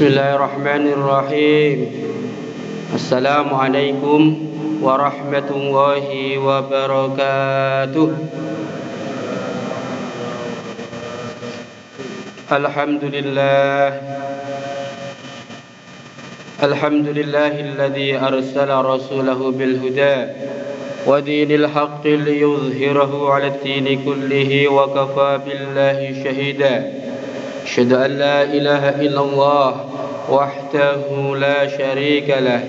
Bismillahirrahmanirrahim. Assalamualaikum warahmatullahi wabarakatuh. Alhamdulillahilladzi arsala rasulahu bil huda wa dinil haqqi liyuzhirahu 'alad dini kullihi wa kafa billahi shahida. Asyhadu an la ilaha illallah wahdahu la syarika lah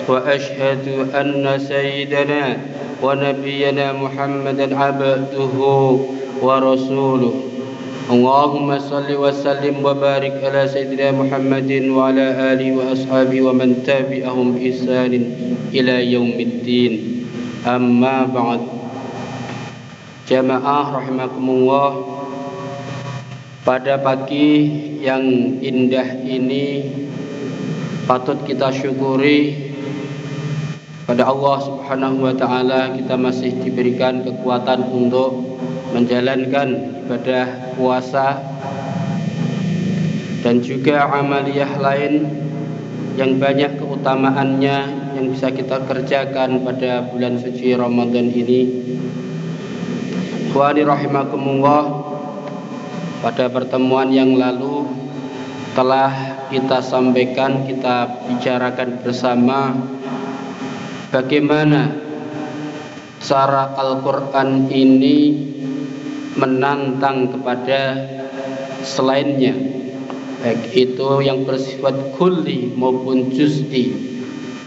wa asyhadu anna sayyidana wa nabiyyana Muhammadan abduhu wa rasuluh. Allahumma salli wa sallim wa barik ala sayyidina Muhammadin wa ala alihi wa ashabihi wa man tabi'ahum bi ihsanin ila yaumiddin. Amma ba'd. Jamaah rahimakumullah, pada pagi yang indah ini patut kita syukuri pada Allah Subhanahu wa taala, kita masih diberikan kekuatan untuk menjalankan ibadah puasa dan juga amaliyah lain yang banyak keutamaannya yang bisa kita kerjakan pada bulan suci Ramadan ini. Ikhwani rahimakumullah, pada pertemuan yang lalu telah kita sampaikan, kita bicarakan bersama bagaimana cara Al-Quran ini menantang kepada selainnya, baik itu yang bersifat kulli maupun juz'i,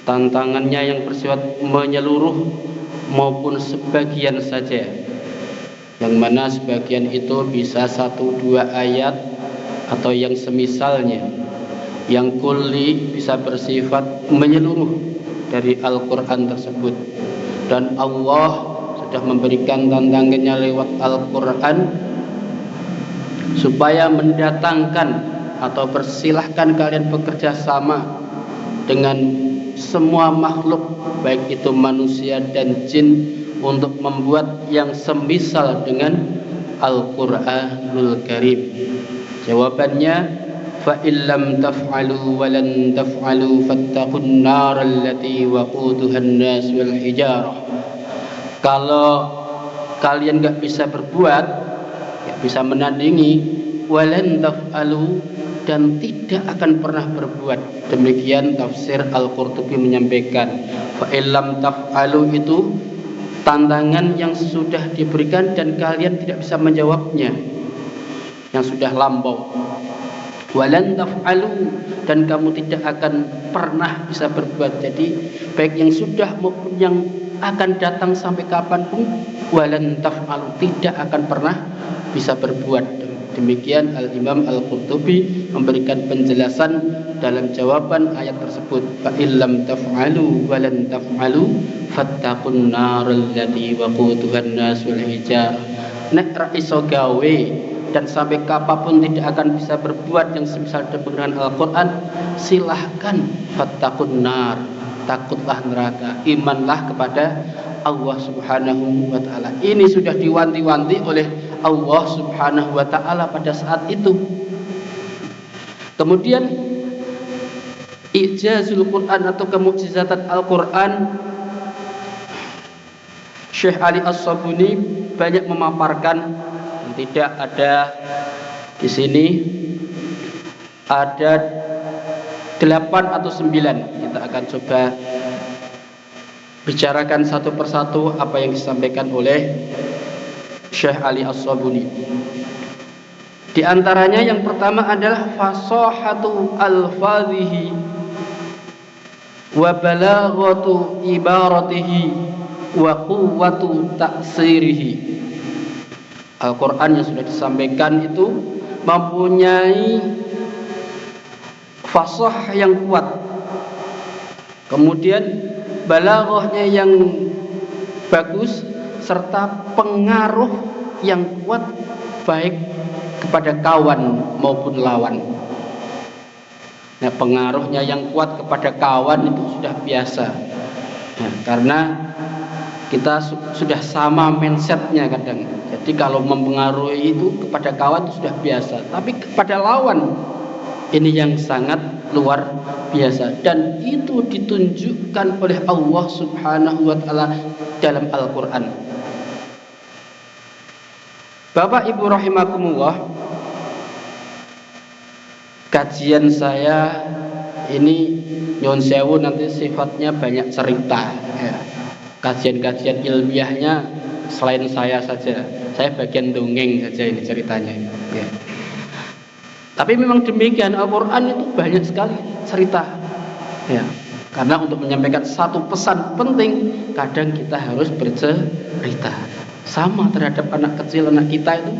tantangannya yang bersifat menyeluruh maupun sebagian saja, yang mana sebagian itu bisa 1-2 ayat atau yang semisalnya. Yang kulli bisa bersifat menyeluruh dari Al-Quran tersebut, dan Allah sudah memberikan tantangannya lewat Al-Quran supaya mendatangkan atau persilahkan kalian bekerja sama dengan semua makhluk, baik itu manusia dan jin, untuk membuat yang semisal dengan Al-Quranul Karim. Jawabannya, fa illam taf'alu wa lan taf'alu fattaqun nar allati waquduhan nas wal hijarah. Kalau kalian enggak bisa berbuat, enggak bisa menandingi, wa lan taf'alu, dan tidak akan pernah berbuat. Demikian tafsir Al-Qurtubi menyampaikan. Fa illam taf'alu itu tantangan yang sudah diberikan dan kalian tidak bisa menjawabnya, yang sudah lampau. Walan taf'alu, dan kamu tidak akan pernah bisa berbuat. Jadi baik yang sudah maupun yang akan datang sampai kapanpun, walan taf'alu, tidak akan pernah bisa berbuat. Demikian Al-Imam Al-Qurtubi memberikan penjelasan dalam jawaban ayat tersebut. Fa illam taf'alu walan taf'alu fattaqun naral lati waquduhan nas wal hijar. Nek ra iso gawe dan sampai kapanpun tidak akan bisa berbuat yang semisal dengan Al-Quran, silahkan fattaqun nar, takutlah neraka, imanlah kepada Allah Subhanahu wa ta'ala. Ini sudah diwanti-wanti oleh Allah Subhanahu wa ta'ala pada saat itu. Kemudian ijazul Quran atau kemukjizatan Al-Quran, Syekh Ali As-Sabuni banyak memaparkan. Tidak ada di sini, ada 8 atau 9. Kita akan coba bicarakan satu persatu apa yang disampaikan oleh Syekh Ali As-Sabuni. Di antaranya yang pertama adalah fasahatu alfazihi wa balaghatu ibaratihi wa quwwatu ta'sirihi. Al-Quran yang sudah disampaikan itu mempunyai fasah yang kuat, kemudian balaghahnya yang bagus, serta pengaruh yang kuat baik kepada kawan maupun lawan. Nah, pengaruhnya yang kuat kepada kawan itu sudah biasa. Nah, karena kita sudah sama mindsetnya kadang. Jadi kalau mempengaruhi itu kepada kawan itu sudah biasa, tapi kepada lawan Ini yang sangat luar biasa, dan itu ditunjukkan oleh Allah Subhanahu wa taala dalam Al-Qur'an. Bapak Ibu rahimakumullah, kajian saya ini nyun sewu nanti sifatnya banyak cerita ya. Kajian-kajian ilmiahnya selain saya saja, saya bagian dongeng saja ini ceritanya ya. Tapi memang demikian, Al-Quran itu banyak sekali cerita ya. Karena untuk menyampaikan satu pesan penting, kadang kita harus bercerita. Sama terhadap anak kecil, anak kita itu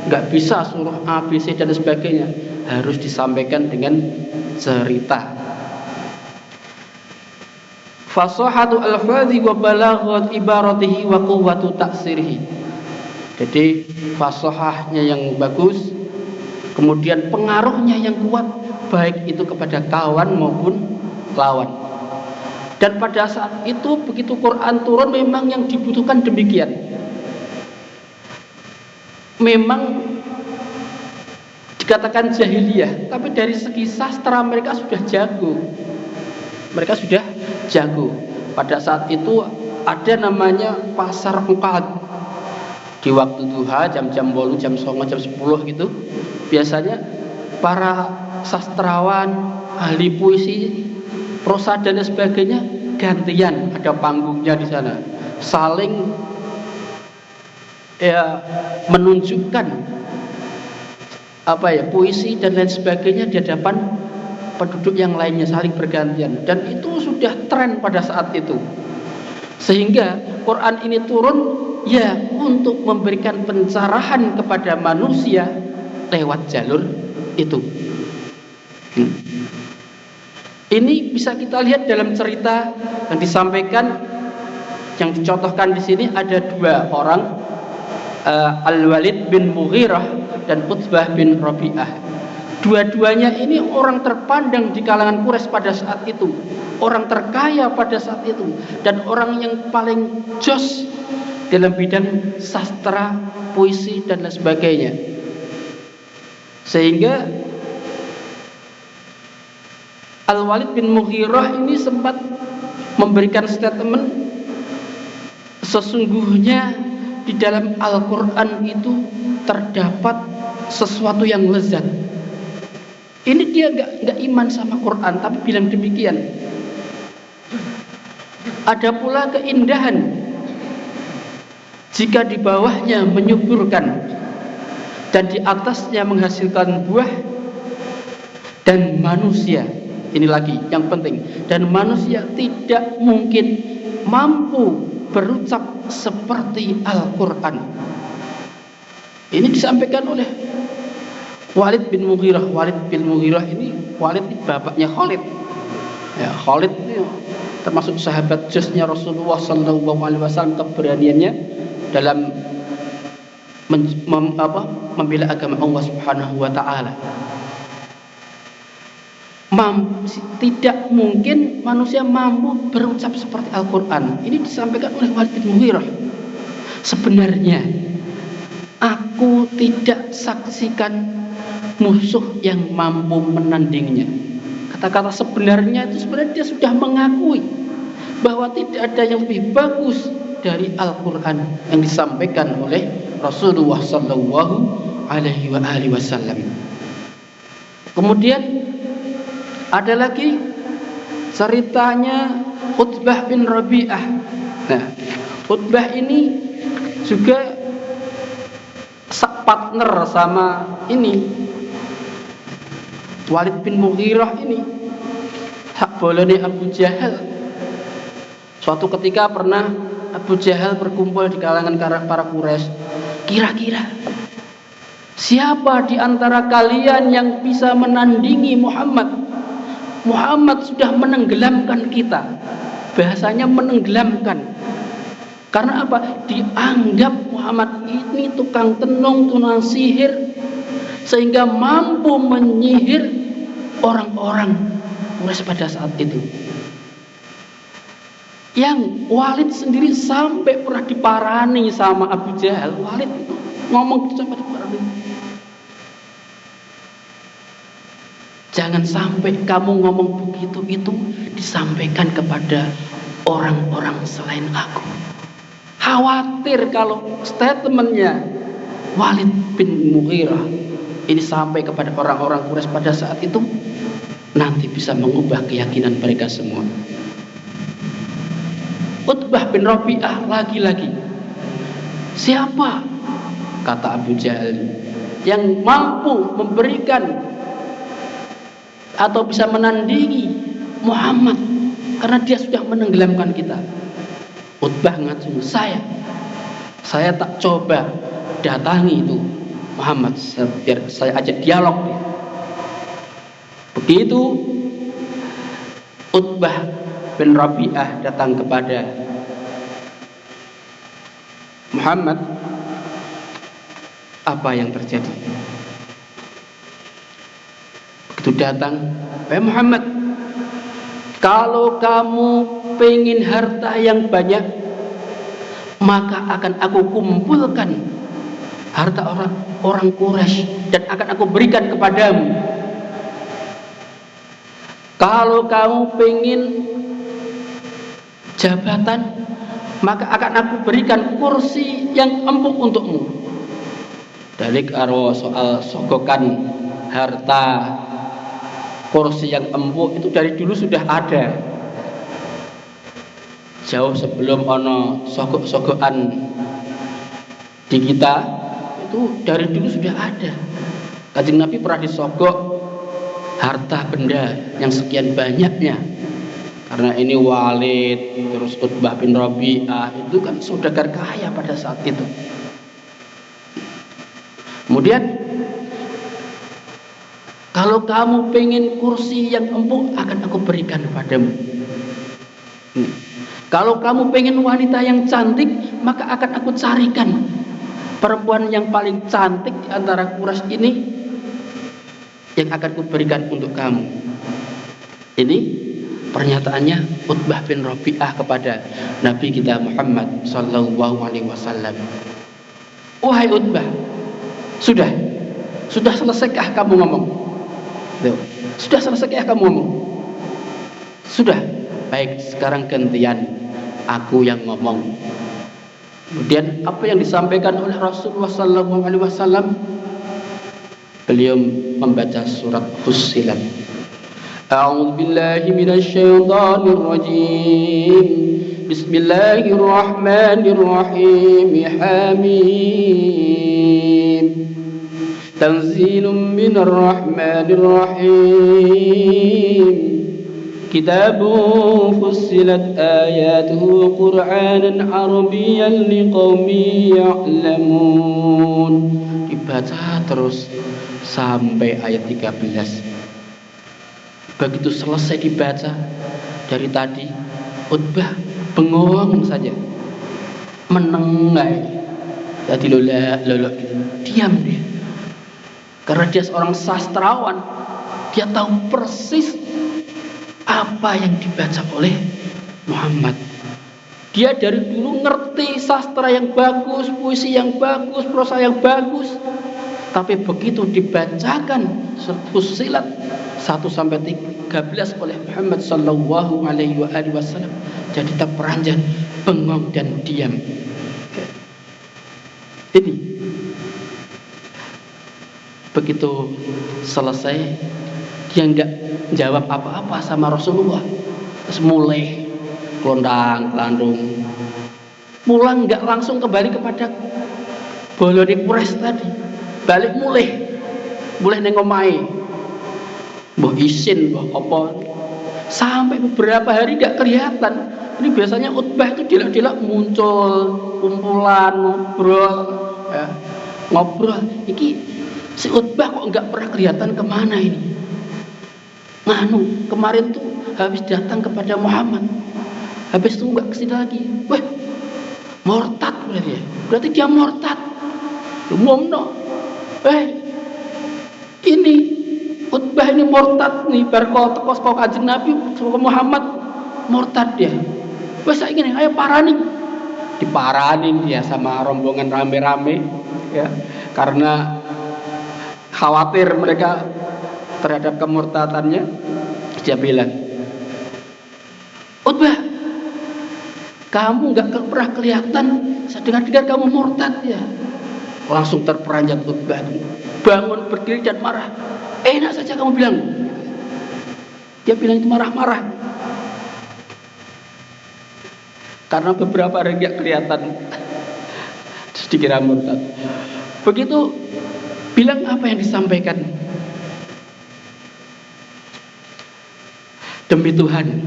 nggak bisa suruh A, B, C dan sebagainya, harus disampaikan dengan cerita. Fasahatu al-fadhi wa balaghat ibaratihi wa quwwatu ta'sirihi. Jadi fasahahnya yang bagus, kemudian pengaruhnya yang kuat, baik itu kepada kawan maupun lawan. Dan pada saat itu begitu Quran turun, memang yang dibutuhkan demikian. Memang dikatakan jahiliyah, tapi dari segi sastra mereka sudah jago. Mereka sudah jago. Pada saat itu ada namanya pasar uqad. Di waktu duha, jam-jam 8, jam 9, jam 10 gitu, biasanya para sastrawan, ahli puisi, prosa dan sebagainya gantian, ada panggungnya di sana, saling ya menunjukkan puisi dan lain sebagainya di hadapan penduduk yang lainnya, saling bergantian, dan itu sudah tren pada saat itu. Sehingga Quran ini turun ya untuk memberikan pencerahan kepada manusia lewat jalur itu. Ini bisa kita lihat dalam cerita yang disampaikan, yang dicontohkan di sini ada dua orang, Al-Walid bin Mughirah dan Utbah bin Rabi'ah. Dua-duanya ini orang terpandang di kalangan Quraisy pada saat itu, orang terkaya pada saat itu, dan orang yang paling jos dalam bidang sastra, puisi dan lain sebagainya. Sehingga Al-Walid bin Mughirah ini sempat memberikan statement, sesungguhnya di dalam Al-Quran itu terdapat sesuatu yang lezat. Ini dia nggak iman sama Quran, tapi bilang demikian. Ada pula keindahan jika di bawahnya menyuburkan dan di atasnya menghasilkan buah, dan manusia, ini lagi yang penting, dan manusia tidak mungkin mampu berucap seperti Al-Quran. Ini disampaikan oleh Walid bin Mughirah. Walid bin Mughirah ini, Walid ini bapaknya Khalid ya. Khalid ini termasuk sahabat jusnya Rasulullah SAW, keberaniannya dalam membela agama Allah Subhanahu wa taala. Tidak mungkin manusia mampu berucap seperti Al-Quran. Ini disampaikan oleh Walid bin Mughirah. Sebenarnya aku tidak saksikan musuh yang mampu menandingnya. Kata-kata sebenarnya itu sebenarnya dia sudah mengakui bahwa tidak ada yang lebih bagus dari Al-Quran yang disampaikan oleh Rasulullah Sallallahu Alaihi Wasallam. Kemudian ada lagi ceritanya Utbah bin Rabi'ah. Nah, Utbah ini juga partner sama ini Walid bin Mughirah ini, hak bolone Abu Jahal. Suatu ketika pernah Abu Jahal berkumpul di kalangan para Quraisy. Kira-kira siapa di antara kalian yang bisa menandingi Muhammad? Muhammad sudah menenggelamkan kita. Bahasanya menenggelamkan. Karena apa? Dianggap Muhammad ini tukang tenung, tukang sihir, sehingga mampu menyihir orang-orang Quraisy pada saat itu. Yang Walid sendiri sampai pernah diparani sama Abu Jahal. Walid ngomong sampai diparani. Jangan sampai kamu ngomong begitu itu disampaikan kepada orang-orang selain aku. Khawatir kalau statementnya Walid bin Mughirah ini sampai kepada orang-orang Quraisy pada saat itu, nanti bisa mengubah keyakinan mereka semua. Utbah bin Rabi'ah lagi-lagi. Siapa? Kata Abu Jahal, yang mampu memberikan atau bisa menandingi Muhammad, karena dia sudah menenggelamkan kita. Utbah ngacung, saya tak coba datangi itu Muhammad, biar saya ajak dialog dia. Begitu Utbah bin Rabi'ah datang kepada Muhammad, apa yang terjadi? Begitu datang, Muhammad, kalau kamu pengen harta yang banyak, maka akan aku kumpulkan harta orang Quraisy dan akan aku berikan kepadamu. Kalau kamu pengen jabatan, maka akan aku berikan kursi yang empuk untukmu. Dari karo soal sogokan harta, kursi yang empuk itu dari dulu sudah ada. Jauh sebelum ono sogok-sogokan di kita, itu dari dulu sudah ada. Kanjeng Nabi pernah disogok harta benda yang sekian banyaknya, karena ini Walid, terus Utbah bin Rabi'ah, itu kan saudagar kaya pada saat itu. Kemudian, kalau kamu pengen kursi yang empuk, akan aku berikan padamu. Kalau kamu pengen wanita yang cantik, maka akan aku carikan perempuan yang paling cantik di antara Quraisy ini yang akan aku berikan untuk kamu. Ini pernyataannya Utbah bin Rabi'ah kepada Nabi kita Muhammad sallallahu alaihi wasallam. Wahai Utbah, sudah selesaikah kamu ngomong? Sudah selesaikah kamu ngomong? Sudah. Baik, sekarang gantian aku yang ngomong. Kemudian apa yang disampaikan oleh Rasulullah sallallahu alaihi wasallam? Beliau membaca surat Fussilat. A'udzu billahi minasy syaithanir rajim. Bismillahirrahmanirrahim. Hamim. Tanzilun minar rahmanir rahim. Kitabun fussilat ayatuhu Qur'anan Arabiyyan liqaumin ya'lamun. Dibaca terus sampai ayat 13. Begitu selesai dibaca dari tadi, Utbah bengong saja, menengai. Jadi lolok diam dia. Karena dia seorang sastrawan, dia tahu persis apa yang dibaca oleh Muhammad. Dia dari dulu ngerti sastra yang bagus, puisi yang bagus, prosa yang bagus. Tapi begitu dibacakan surat Fussilat 1-13 oleh Muhammad sallallahu alaihi wasallam, jadi terperanjat, bengong dan diam. Ini begitu selesai, dia enggak jawab apa-apa sama Rasulullah. Terus mulai kelondang-kelandung, pulang enggak langsung kembali kepada bolone Quraisy tadi. Balik mulai neng omahe. Mbah isin, mbah apa. Sampai beberapa hari enggak kelihatan. Ini biasanya Utbah itu dilak-dilak muncul, kumpulan, ngobrol. Iki si Utbah kok enggak pernah kelihatan kemana ini? Kemarin tuh habis datang kepada Muhammad, habis itu enggak kesini lagi. Wah, murtad berarti ya? Berarti dia murtad. Umumno. Ini Utbah ini murtad nih, teko Kanjeng Nabi sama Muhammad murtad dia. Wes saiki ngene, ayo parani. Diparanin dia sama rombongan rame-rame ya, karena khawatir mereka terhadap kemurtadannya, dia bilang, Utbah, kamu gak pernah kelihatan, saya dengar-dengar kamu murtad ya. Langsung terperanjat Utbah, bangun berdiri dan marah. Enak saja kamu bilang. Dia bilang itu marah-marah, karena beberapa hari gak kelihatan, terus dikira murtad. Begitu bilang apa yang disampaikan, demi Tuhan,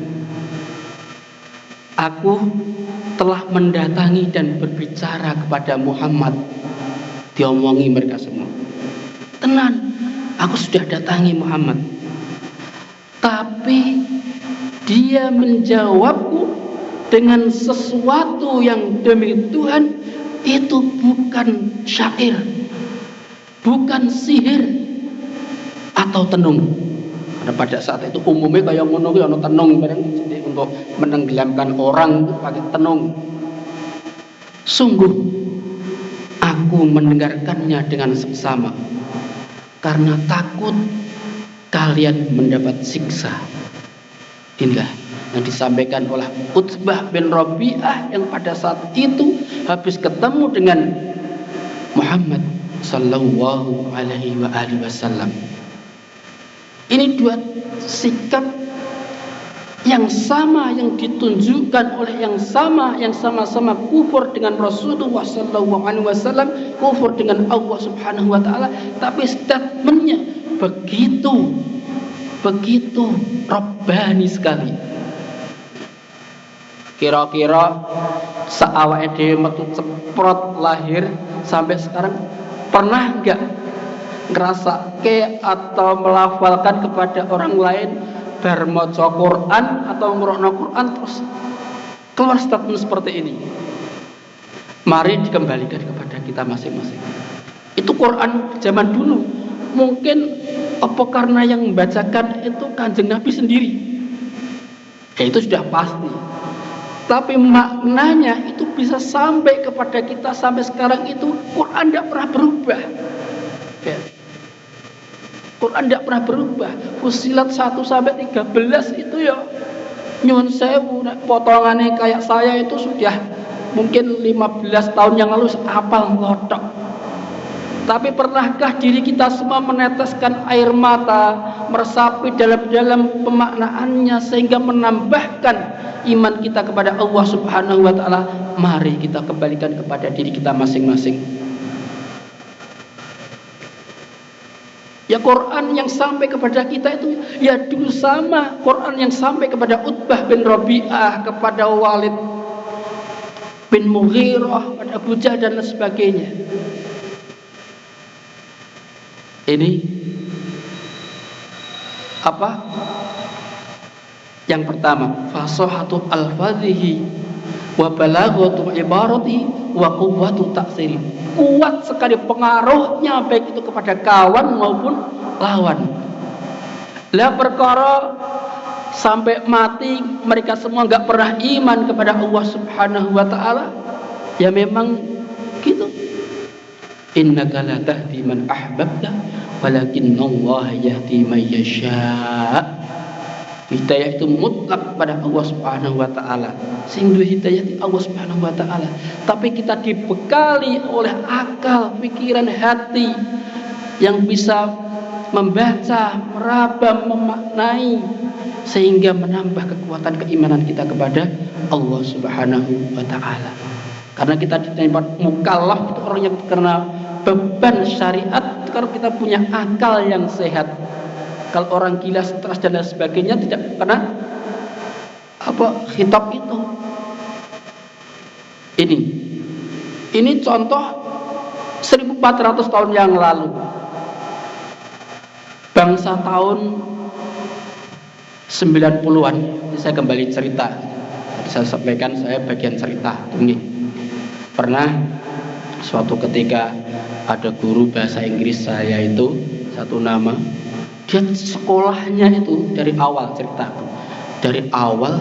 aku telah mendatangi dan berbicara kepada Muhammad. Diomongi mereka semua, tenan, aku sudah datangi Muhammad, tapi dia menjawabku dengan sesuatu yang demi Tuhan itu bukan syair, bukan sihir atau tenung. Karena pada saat itu umumnya kayak ngono ki ana tenung bareng, jadi untuk menenggelamkan orang pakai tenung. Sungguh aku mendengarkannya dengan seksama karena takut kalian mendapat siksa. Inilah yang disampaikan oleh Utbah bin Rabi'ah yang pada saat itu habis ketemu dengan Muhammad sallallahu alaihi wasallam. Ini dua sikap yang sama yang ditunjukkan oleh yang sama-sama kufur dengan Rasulullah sallallahu alaihi wasallam, kufur dengan Allah Subhanahu wa taala, tapi statementnya begitu Rabbani sekali. Kira-kira saawake dhewe metu ceprot lahir sampai sekarang pernah enggak ngerasake atau melafalkan kepada orang lain bar maca Quran atau ngrungokno Quran terus keluar statement seperti ini? Mari dikembalikan kepada kita masing-masing. Itu Quran zaman dulu. Mungkin apa karena yang membacakan itu Kanjeng Nabi sendiri? Ya itu sudah pasti. Tapi maknanya itu bisa sampai kepada kita sampai sekarang itu Quran tidak pernah berubah. Ya. Quran tidak pernah berubah. Fusilat 1 sampai 13 itu ya nyuwun sewu, potongannya kayak saya itu sudah mungkin 15 tahun yang lalu hafal ngelotok. Tapi pernahkah diri kita semua meneteskan air mata, meresapi dalam pemaknaannya sehingga menambahkan iman kita kepada Allah Subhanahu wa taala? Mari kita kembalikan kepada diri kita masing-masing. Ya Quran yang sampai kepada kita itu ya dulu sama Quran yang sampai kepada Utbah bin Rabi'ah, kepada Walid bin Mughirah, pada Abu Jahal dan sebagainya. Ini apa? Yang pertama, fasahatu alfadhihi wa balaghatu ibaratihi wa quwwatu ta'siri. Kuat sekali pengaruhnya baik itu kepada kawan maupun lawan. Lah perkara sampai mati mereka semua enggak pernah iman kepada Allah Subhanahu wa taala. Ya memang gitu. Innaka la tahdi man ahbabta walakinnallaha yahdi man yasha'. Hidayah itu mutlak pada Allah Subhanahu wa taala. Sehingga hidayah di Allah Subhanahu wa taala. Tapi kita dibekali oleh akal, pikiran, hati yang bisa membaca, meraba, memaknai sehingga menambah kekuatan keimanan kita kepada Allah Subhanahu wa taala. Karena kita ditempat mukallaf itu orang yang karena beban syariat, kalau kita punya akal yang sehat. Kalau orang gila, stres dan lain sebagainya tidak kena apa khitab itu. Ini contoh 1400 tahun yang lalu. Bangsa tahun 90-an. Saya kembali cerita. Saya sampaikan saya bagian cerita. Pernah suatu ketika ada guru bahasa Inggris saya itu satu nama. Dia sekolahnya itu dari awal cerita. Dari awal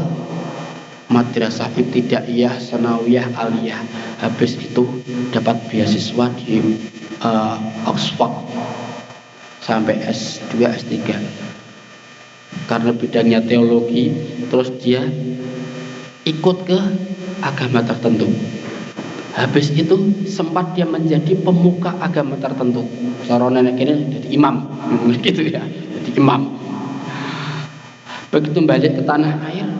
madrasah ibtidaiyah, sanawiyah, aliyah. Habis itu dapat beasiswa di Oxford. sampai S2, S3. Karena bidangnya teologi, terus dia ikut ke agama tertentu. Habis itu sempat dia menjadi pemuka agama tertentu. Seorang nenek ini jadi imam, gitu ya, jadi imam. Begitu balik ke tanah air,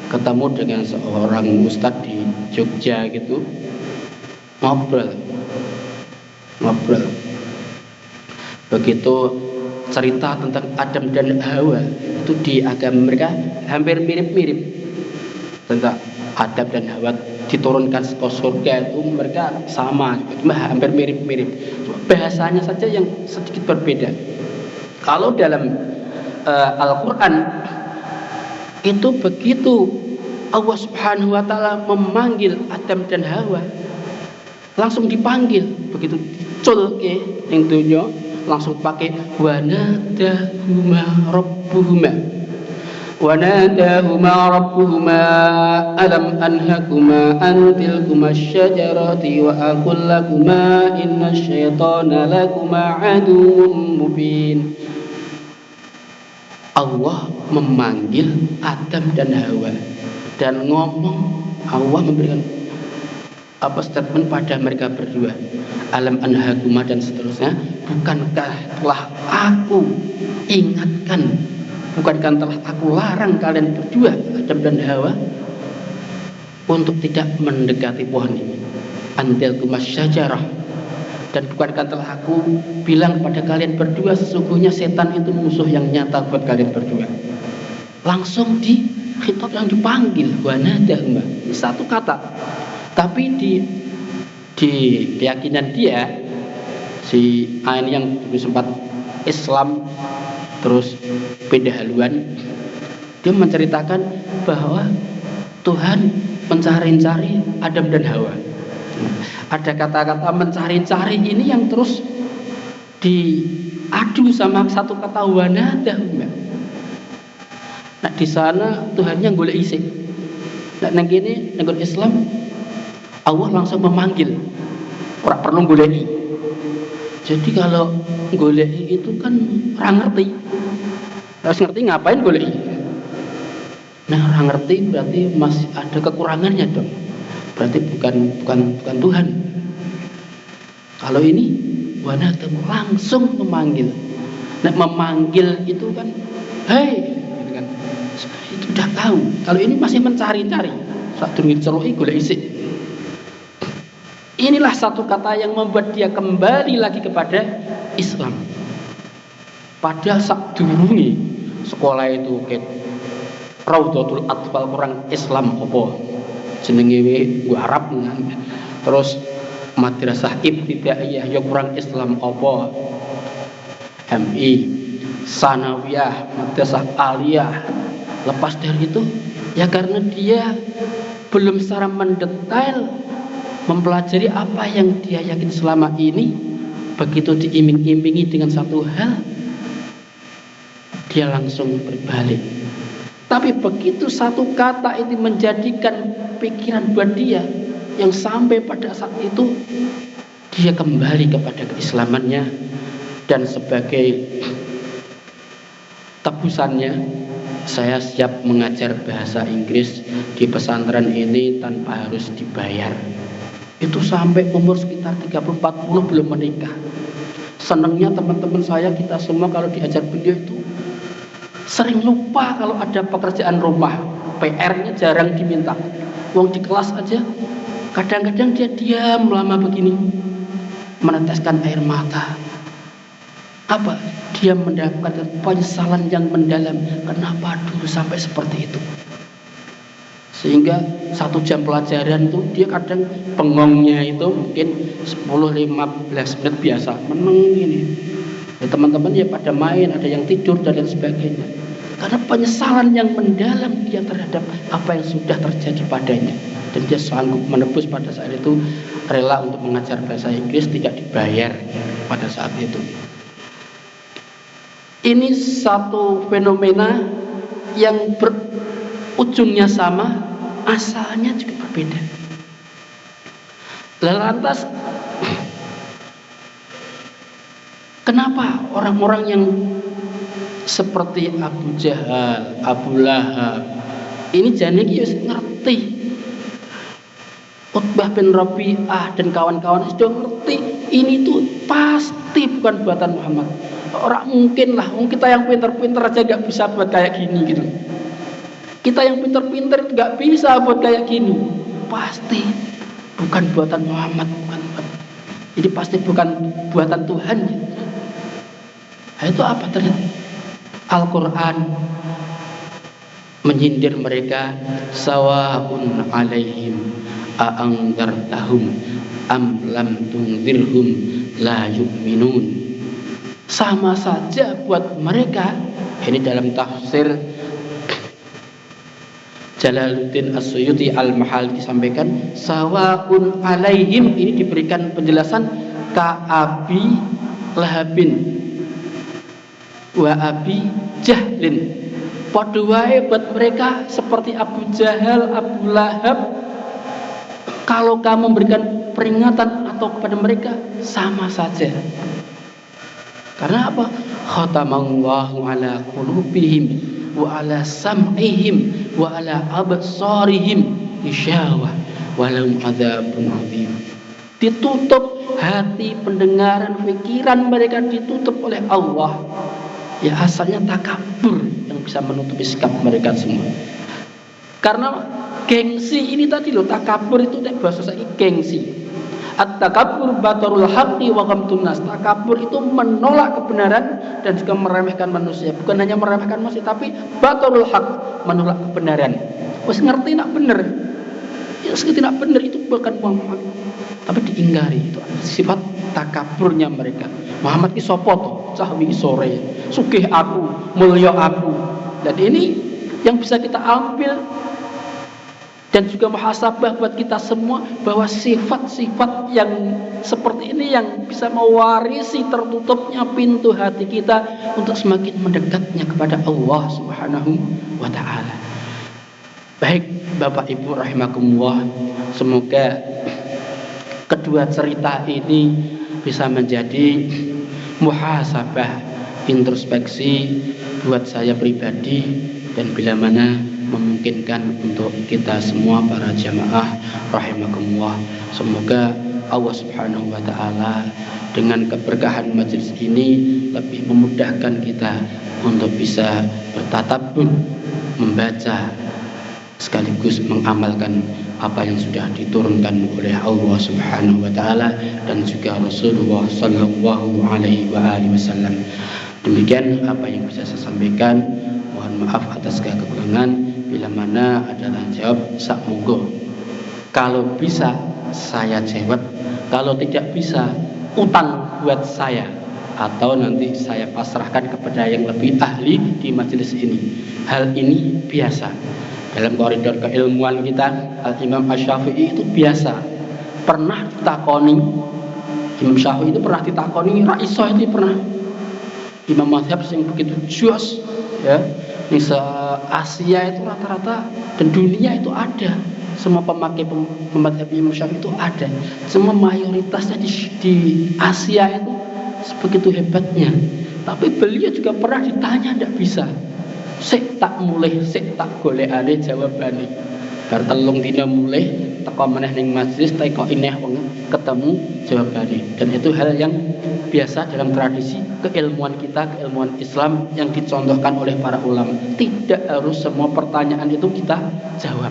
ketemu dengan seorang ustadz di Jogja gitu, ngobrol. Begitu cerita tentang Adam dan Hawa, itu di agama mereka hampir mirip-mirip. Tentang Adam dan Hawa diturunkan ke surga itu mereka sama, hampir mirip-mirip. Bahasanya saja yang sedikit berbeda. Kalau dalam Al-Quran itu begitu Allah Subhanahu wa Ta'ala memanggil Adam dan Hawa, langsung dipanggil, begitu diculke ning donya langsung pakai wanadahuma rabbuhuma alam anhakuma antilkuma syajarati wa aqul lakuma inna syaitana lakuma aduwwum mubin. Allah memanggil Adam dan Hawa dan ngomong, Allah memberikan statement pada mereka berdua, alam anhakuma dan seterusnya, bukankah telah aku ingatkan, bukankah telah aku larang kalian berdua, Adam dan Hawa, untuk tidak mendekati pohon ini, antilkuma syajarah, dan bukankah telah aku bilang kepada kalian berdua sesungguhnya setan itu musuh yang nyata buat kalian berdua. Langsung di khitab yang dipanggil wanadahuma, satu kata. Tapi di keyakinan dia, si Ain yang dulu sempat Islam terus beda haluan, dia menceritakan bahwa Tuhan mencari-cari Adam dan Hawa. Ada kata-kata mencari-cari ini yang terus diadu sama satu kata wanadahuma. Nah di sana Tuhannya golek isik. Nah nang kene nang Islam Allah langsung memanggil, ora perlu goleki. Jadi kalau goleki itu kan ora ngerti. Harus ngerti ngapain goleki. Nah, ora ngerti berarti masih ada kekurangannya dong. Berarti bukan Tuhan. Kalau ini wanita langsung memanggil. Nah, memanggil itu kan, hei, gitu kan. Itu udah tahu. Kalau ini masih mencari-cari. Sak durunge celuki golek isik. Inilah satu kata yang membuat dia kembali lagi kepada Islam. Padahal sak durunge sekolah itu ket Raudhatul Atfal kurang Islam apa jenenge gua Arab kan. Terus madrasah ibtidaiyah ya kurang Islam apa MI sanawiyah madrasah aliyah. Lepas dari itu ya karena dia belum secara mendetail mempelajari apa yang dia yakin selama ini. Begitu diiming-imingi dengan satu hal, dia langsung berbalik. Tapi begitu satu kata itu menjadikan pikiran buat dia, yang sampai pada saat itu dia kembali kepada keislamannya. Dan sebagai tebusannya, saya siap mengajar bahasa Inggris di pesantren ini tanpa harus dibayar. Itu sampai umur sekitar 30-40 belum menikah. Senangnya teman-teman saya, kita semua kalau diajar beliau itu sering lupa kalau ada pekerjaan rumah. PR-nya jarang diminta. Wong di kelas aja kadang-kadang dia diam lama begini, meneteskan air mata. Apa? Dia mendapatkan penyesalan yang mendalam. Kenapa dulu sampai seperti itu? Sehingga 1 jam pelajaran itu dia kadang bengongnya itu mungkin 10-15 menit biasa meneng ini. Ya, teman-teman ya pada main, ada yang tidur dan lain sebagainya. Karena penyesalan yang mendalam dia terhadap apa yang sudah terjadi padanya. Dan dia sanggup menebus pada saat itu, rela untuk mengajar bahasa Inggris tidak dibayar pada saat itu. Ini satu fenomena yang ujungnya sama, asalnya juga berbeda. Lantas Kenapa orang-orang yang seperti Abu Jahal, Abu Lahab ini jane iki ngerti. Utbah bin Rabi'ah dan kawan-kawan sudah ngerti ini tuh pasti bukan buatan Muhammad. Orang mungkin lah, kita yang pinter-pinter aja gak bisa buat kayak gini gitu. Kita yang pinter-pinter gak bisa buat kayak gini. Pasti bukan buatan Muhammad, bukan. Ini pasti bukan buatan Tuhan. Nah, itu apa ternyata? Al-Quran menyindir mereka, sawaun alaihim a'angdartahum am lam tunzirhum la yu'minun. Sama saja buat mereka. Ini dalam tafsir Jalaluddin As-Suyuti Al-Mahali disampaikan, sawaun alaihim ini diberikan penjelasan ka'abi lahabin wa abi jahlin. Padha wae buat mereka seperti Abu Jahal, Abu Lahab. Kalau kamu memberikan peringatan atau kepada mereka sama saja. Karena apa? Khatamallahu ala qulubihim wa ala sam'ihim wa ala absarihim isyawah wa lahum adzabun adzim. Ditutup hati, pendengaran, pikiran mereka ditutup oleh Allah. Ya asalnya takabur yang bisa menutupi sikap mereka semua. Karena gengsi ini tadi loh, takabur itu bahasa saya gengsi. At-takabbur batarul haqqi wa ghamtun nas. Takabur itu menolak kebenaran dan juga meremehkan manusia. Bukan hanya meremehkan manusia, tapi batarul haqq, menolak kebenaran. Wis ngerti nak bener. Ya ngerti nak bener itu bukan Muhammad. Tapi diingkari, itu sifat takaburnya mereka. Muhammad ki sapa to? Cah wingi sore. Sugih aku, mulya aku. Dan ini yang bisa kita ambil dan juga muhasabah buat kita semua, bahwa sifat-sifat yang seperti ini yang bisa mewarisi tertutupnya pintu hati kita untuk semakin mendekatnya kepada Allah Subhanahu wa ta'ala. Baik Bapak Ibu rahimakumullah, semoga kedua cerita ini bisa menjadi muhasabah, introspeksi buat saya pribadi, dan bila mana memungkinkan untuk kita semua para jamaah rahimakumullah. Semoga Allah Subhanahu wa ta'ala dengan keberkahan majelis ini lebih memudahkan kita untuk bisa bertatabbur, membaca sekaligus mengamalkan apa yang sudah diturunkan oleh Allah Subhanahu wa ta'ala dan juga Rasulullah sallallahu alaihi wasallam. Demikian apa yang bisa saya sampaikan. Mohon maaf atas kekurangan. Bila mana adalah jawab sak monggo. Kalau bisa saya jawab, kalau tidak bisa utang buat saya, atau nanti saya pasrahkan kepada yang lebih ahli di majelis ini. Hal ini biasa dalam koridor keilmuan kita. Al-Imam Asy-Syafi'i itu biasa pernah ditakoni. Imam Syafi'i itu pernah ditakoni, ra iso itu pernah. Imam mazhab yang begitu jos ya. Di Asia itu rata-rata dan dunia itu ada. Semua pemakai mazhab Imam Syafi'i itu ada. Semua mayoritasnya di Asia itu sebegitu hebatnya. Tapi beliau juga pernah ditanya, tidak bisa. Sik tak mulih, sik tak golekane jawabane. Bar telung dina mulih teko meneh ning majelis teko ineh wong ketemu jawabane. Dan itu hal yang biasa dalam tradisi keilmuan kita, keilmuan Islam yang dicontohkan oleh para ulama. Tidak harus semua pertanyaan itu kita jawab.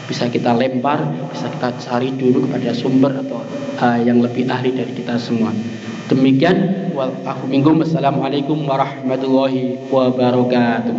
Bisa kita lempar, bisa kita cari dulu kepada sumber atau yang lebih ahli dari kita semua. Demikian wal afu minkum. Wassalamualaikum warahmatullahi wabarakatuh.